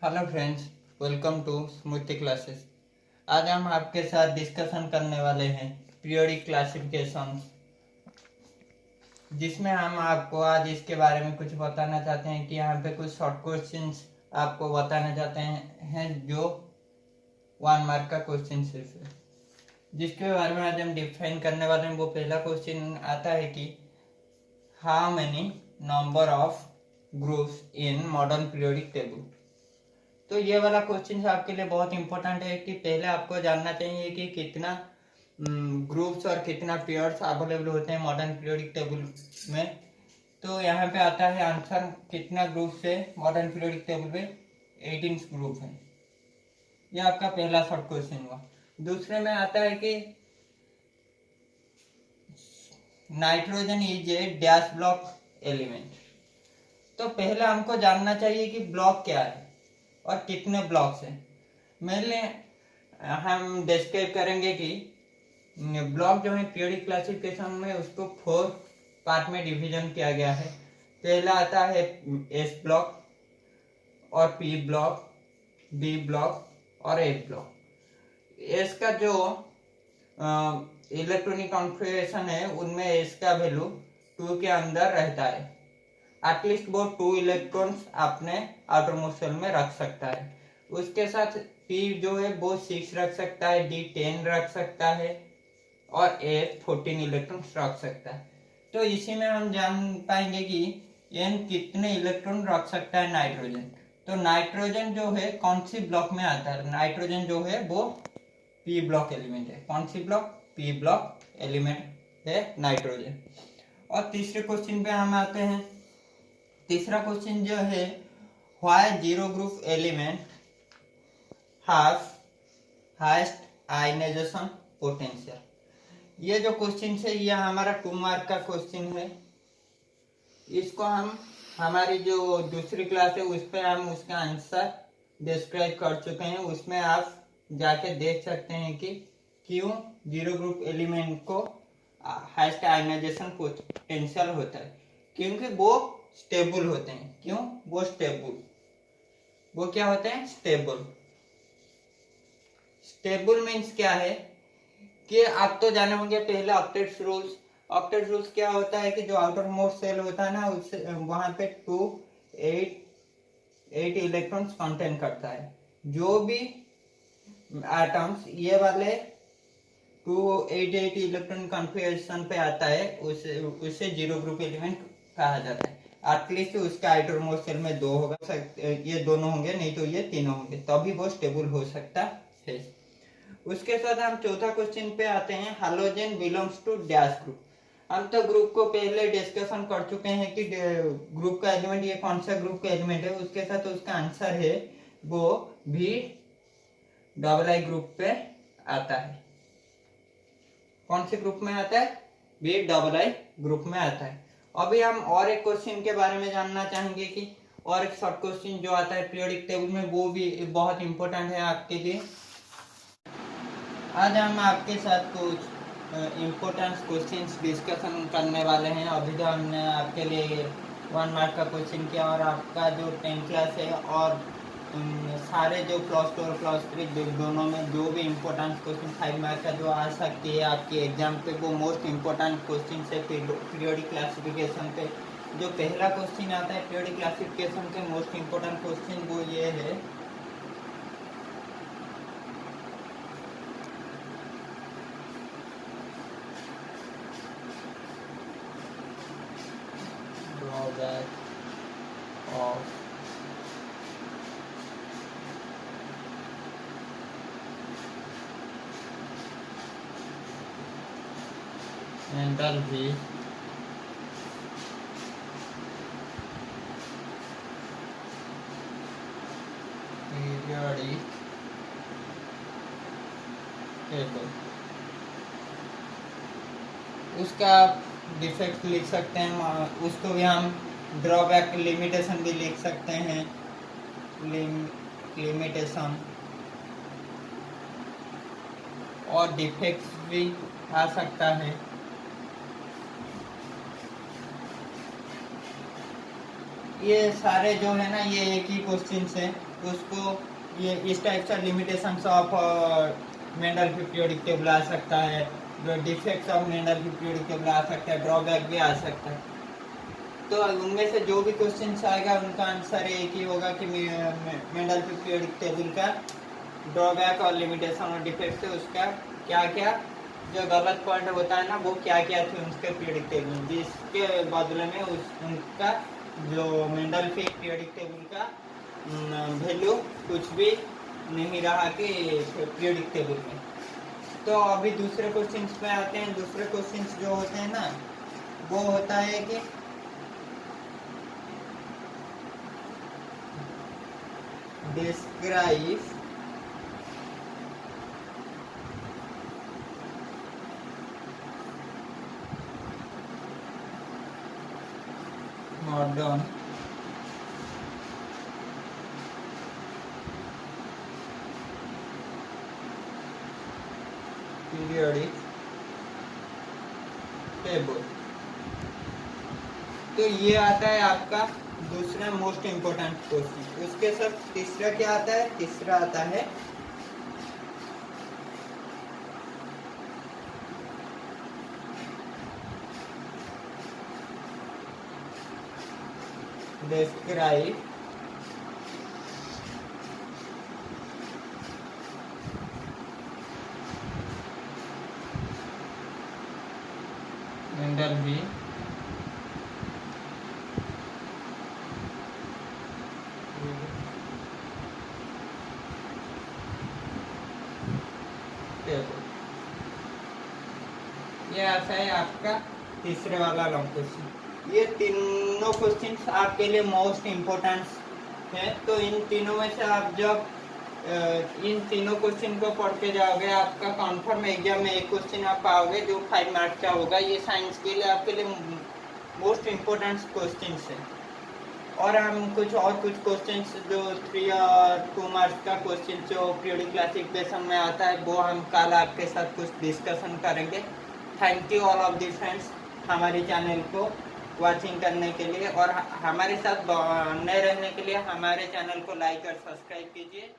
Hello friends, welcome to Smriti classes. आज हम आपके साथ डिस्कशन करने वाले हैं पीरियोडिक क्लासिफिकेशन, जिसमें हम आपको आज इसके बारे में कुछ बताना चाहते हैं कि यहाँ पे कुछ शॉर्ट क्वेश्चंस आपको बताना चाहते हैं जो 1 मार्क का क्वेश्चन सिर्फ है, जिसके बारे में आज हम डिफाइन करने वाले हैं। वो पहला क्वेश्चन आता है कि how many number of groups in modern periodic table. तो ये वाला क्वेश्चन आपके लिए बहुत इंपॉर्टेंट है कि पहले आपको जानना चाहिए कि कितना ग्रुप्स और कितना पेयर्स अवेलेबल होते हैं मॉडर्न पीरियोडिक टेबल में। तो यहाँ पे आता है आंसर कितना ग्रुप्स है मॉडर्न पीरियोडिक टेबल में, 18 ग्रुप है। ये आपका पहला शॉर्ट क्वेश्चन हुआ। दूसरे में आता है कि nitrogen is a dash block element. तो पहले हमको जानना चाहिए कि ब्लॉक क्या है और कितने ब्लॉक्स हैं। मेनली हम डिस्क्राइब करेंगे कि ब्लॉक जो है पीरियोडिक क्लासिफिकेशन में उसको 4 पार्ट में डिवीजन किया गया है। पहला आता है एस ब्लॉक और पी ब्लॉक, बी ब्लॉक और एच ब्लॉक। एस का जो इलेक्ट्रॉनिक कॉन्फ़िगरेशन है उनमें एस का वैल्यू 2 के अंदर रहता है। एटलीस्ट वो 2 इलेक्ट्रॉन्स अपने आउटर मोस्ट शेल में रख सकता है। उसके साथ पी जो है वो 6 रख सकता है, डी 10 रख सकता है और ए 14 इलेक्ट्रॉन्स रख सकता है। तो इसी में हम जान पाएंगे कि एन कितने इलेक्ट्रॉन रख सकता है नाइट्रोजन। तो नाइट्रोजन जो है कौन सी ब्लॉक में आता है? नाइट्रोजन जो है वो पी ब्लॉक एलिमेंट है। कौन सी ब्लॉक? पी ब्लॉक एलिमेंट है नाइट्रोजन। और तीसरे क्वेश्चन पे हम आते हैं। तीसरा क्वेश्चन जो है why zero group element have highest ionisation potential. ये जो क्वेश्चन है ये हमारा 2 मार्क का क्वेश्चन है। इसको हम हमारी जो दूसरी क्लास है उस पर हम उसका आंसर डिस्क्राइब कर चुके हैं। उसमें आप जाके देख सकते हैं कि क्यों जीरो ग्रुप एलिमेंट को हाईएस्ट आयनाइजेशन पोटेंशियल होता है। क्योंकि वो स्टेबल होते हैं। क्यों? वो स्टेबल, वो क्या होते हैं? स्टेबल। स्टेबल मीन्स क्या है कि आप तो जाने होंगे पहले ऑक्टेट रूल्स। ऑक्टेट रूल्स क्या होता है कि जो आउटर मोस्ट सेल होता है ना उससे वहां पे 8 इलेक्ट्रॉन्स कंटेन करता है। जो भी एटम्स ये वाले 288 इलेक्ट्रॉन कॉन्फ़िगरेशन पे आता है उसे जीरो ग्रुप एलिमेंट कहा जाता है। एटलीस्ट उसका आउटर मोस्ट सेल में 2 होगा, ये दोनों होंगे, नहीं तो ये तीनों होंगे, तभी वो स्टेबल हो सकता है। उसके साथ हम चौथा क्वेश्चन पे आते हैं। Halogen belongs to dash group. हम तो ग्रुप को पहले डिस्कशन कर चुके हैं कि ग्रुप का एलिमेंट ये कौन सा ग्रुप का एलिमेंट है। उसके साथ उसका आंसर है वो भी डबल आई ग्रुप पे आता है। कौन से ग्रुप में आता है? भी डबल आई ग्रुप में आता है। अभी हम और एक क्वेश्चन के बारे में जानना चाहेंगे कि और एक शॉर्ट क्वेश्चन जो आता है पीरियोडिक टेबल में, वो भी बहुत इंपॉर्टेंट है आपके लिए। आज हम आपके साथ कुछ इम्पोर्टेंट क्वेश्चंस डिस्कशन करने वाले हैं। अभी तो हमने आपके लिए 1 मार्क का क्वेश्चन किया और आपका जो 10 क्लास है और सारे जो +2 और +3 दोनों में जो भी इम्पोर्टेंट क्वेश्चन 5 मार्क का जो आ सकती है आपके एग्जाम पे, वो मोस्ट इम्पोर्टेंट क्वेश्चन है पीरियोडिक क्लासिफिकेशन पे। जो पहला क्वेश्चन आता है पीरियोडिक क्लासिफिकेशन के मोस्ट इम्पोर्टेंट क्वेश्चन वो ये है of enthalpy periodic table। उसका डिफेक्ट लिख सकते हैं, उसको भी हम ड्रॉबैक लिमिटेशन भी लिख सकते हैं। लिमिटेशन और डिफेक्ट्स भी आ सकता है। ये सारे जो है ना ये एक ही क्वेश्चन है। उसको ये इस टाइप से limitations of Mendel periodic table आ सकता है, defects of Mendel periodic table आ सकता है, ड्रॉबैक भी आ सकता है। तो उनमें से जो भी क्वेश्चन आएगा उनका आंसर एक ही होगा कि मेंडल पीरियोडिक टेबल का ड्रॉबैक और लिमिटेशन और डिफेक्ट से उसका क्या क्या जो गलत पॉइंट होता है ना वो क्या क्या थे उसके पीरियोडिक टेबल में, जिसके बदले में उनका जो मेंडल पीरियोडिक टेबल का वैल्यू कुछ भी नहीं रहा कि पीरियोडिक टेबल में। तो अभी दूसरे क्वेश्चन पे आते हैं। दूसरे क्वेश्चन जो होते हैं ना वो होता है कि describe modern periodic table। तो ये आता है आपका दूसरा मोस्ट इम्पोर्टेंट क्वेश्चन। उसके साथ तीसरा क्या आता है? तीसरा आता है describe Mendelby टेबल। ये आता है आपका तीसरे वाला लॉन्ग क्वेश्चन। ये तीनों क्वेश्चन आपके लिए मोस्ट इम्पोर्टेंट है। तो इन तीनों में से आप जब इन तीनों क्वेश्चन को पढ़ के जाओगे आपका कॉन्फर्म एग्जाम में एक क्वेश्चन आप पाओगे जो 5 मार्क्स का होगा। ये साइंस के लिए आपके लिए मोस्ट इम्पोर्टेंट क्वेश्चन है। और हम कुछ क्वेश्चंस जो 3 और 2 मार्क्स का क्वेश्चन जो पीरियोडिक क्लासिफिकेशन में आता है वो हम कल आपके साथ कुछ डिस्कशन करेंगे। Thank you all of the friends हमारे चैनल को वॉचिंग करने के लिए और हमारे साथ बने रहने के लिए हमारे चैनल को लाइक और सब्सक्राइब कीजिए।